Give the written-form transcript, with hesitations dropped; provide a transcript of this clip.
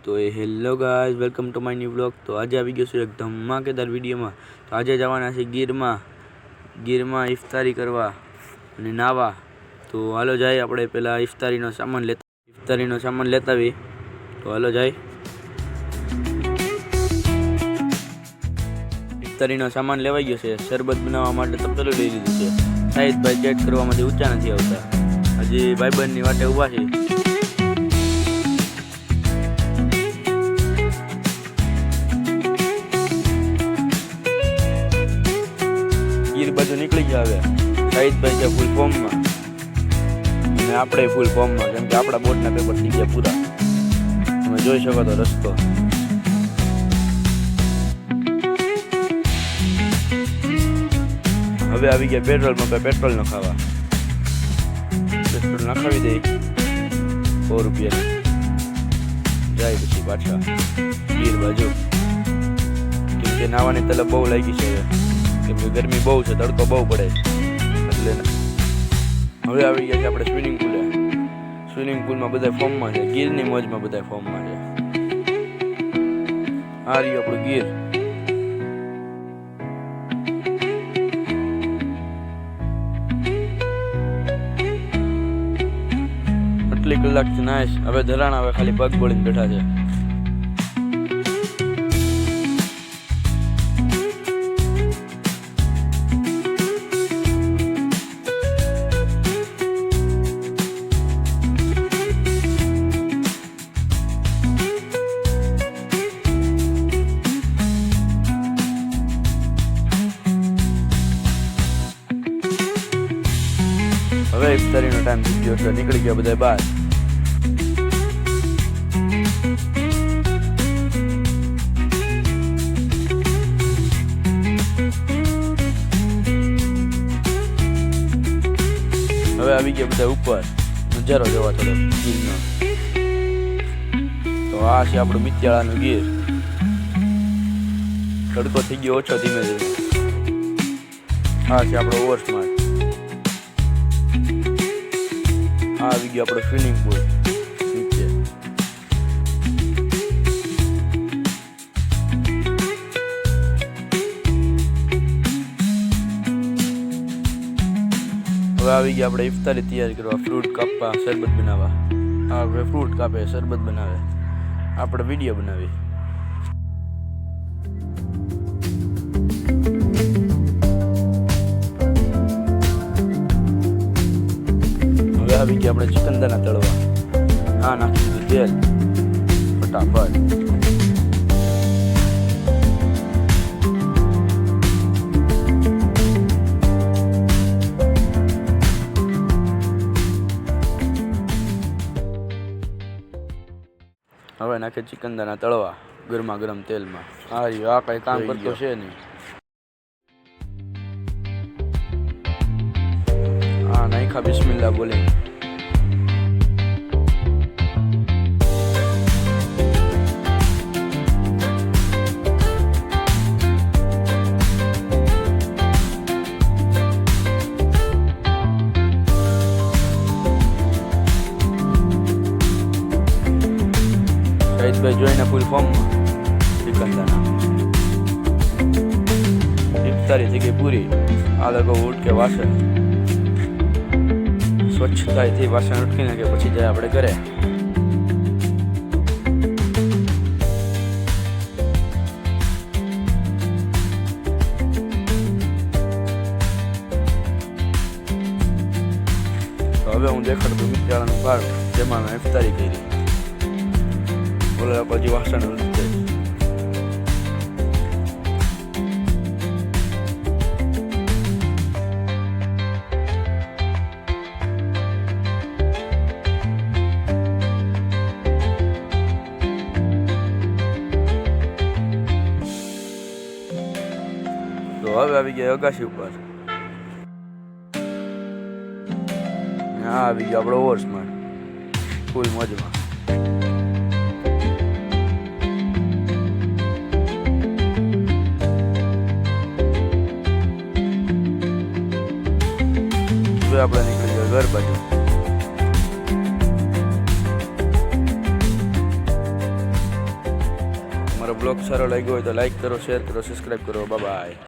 તો hello guys, welcome to my new vlog. તો આજે આવી ગયો છું એક ધમાકેદાર વિડીયોમાં। તો આજે જવાના છે ગીરમાં ઇફતારી કરવા અને નાવા। તો હાલો જાય આપણે પહેલાં ઇફતારીનો સામાન લેતા આવી। તો હાલો જાય। ઇફતારીનો સામાન લેવાઈ ગયો છે। શરબત બનાવવા માટે તપેલું લઈ લીધું છે। સાહિદભાઈ ચેક કરવા માટે ઊંચા નથી આવતા, હજી ભાઈબંધની વાટે ઊભા છે। ગીર બાજુ નીકળી ગયા હવે। સાહિદભાઈ છે ફૂલ ફોર્મમાં અને આપણે ફૂલ ફોર્મમાં, કેમ કે આપણા બોર્ડના પેપર થઈ ગયા પૂરા। તમે જોઈ શકો તો રસ્તો। હવે આવી ગયા પેટ્રોલ પંપે પેટ્રોલ નખાવા। પેટ્રોલ નખાવી દઈ 100 રૂપિયાની, જાય પછી પાછા ગીર બાજુ। કેમ કે નાવાની તલબ બહુ લાગી છે હવે, કેમ કે ગરમી બહુ છે, તડકો બહુ પડે એટલે હવે આવી ગયા છે આપણે સ્વિમિંગ પુલે। સ્વિમિંગ પુલમાં બધા ફોર્મમાં છે, ગીરની મોજમાં બધા ફોર્મમાં છે। આ રહ્યું આપણું ગીર। આટલી કલાકથી નાઈશ, હવે ધરાણા હવે ખાલી પગ બોળીને બેઠા છે। હવે ઇફતારીનો ટાઈમ થઈ ગયો એટલે નીકળી ગયા બધા બહાર। હવે આવી ગયા બધા ઉપર નજારો જોવા થોડો ગીરનો। તો આ છે આપણું મિત્યાળાનું ગીર। તડકો થઈ ગયો ઓછો ધીમે ધીમે। આ છે આપણો ઓવર સ્માર્ટ। આ આવી ગયો આપણો સ્વિમિંગ પુલ નીચે। હવે આવી ગયા આપણે ઇફતારી તૈયાર કરવા, ફ્રૂટ કાપવા, શરબત બનાવવા। આ હવે ફ્રૂટ કાપે, શરબત બનાવે, આપણે વિડીયો બનાવી। હવે આવી ગયા આપણે ચિકન દાણા તળવા। હા, નાખી દીધું તેલ ફટાફટ। હવે નાખે ચિકન દાણા તળવા ગરમા ગરમ તેલમાં। આ કઈ કામ કરતો છે નહીં। હા, નાખ્યા બિસ્મિલ્લાહ બોલી। સાહિદભાઈ જોઈને ફૂલ ફોર્મમાં ચિકન દાણા। ઇફતારી થઈ ગઈ પૂરી। આ લોકો ઉઠકે વાસણ સ્વચ્છતાથી વાસણ ઉઠકી નાખે, પછી જાય આપણે ઘરે। તો હવે હું દેખાડતું મિત્યાળાનું પાર્ક, જેમાં મેં ઇફતારી કરી। બોલે પછી વાસણ ઉઠકે। તો હવે આવી ગયા અગાસી ઉપર। હા, આવી ગયો આપણો ઓવર સ્માર્ટ ફૂલ મોજમાં। હવે આપણે નીકળી ગયા ઘર બાજુ। બ્લોગ સારો લાગ્યો હોય તો લાઈક કરો, શેર કરો, સબસ્ક્રાઈબ કરો. બાય.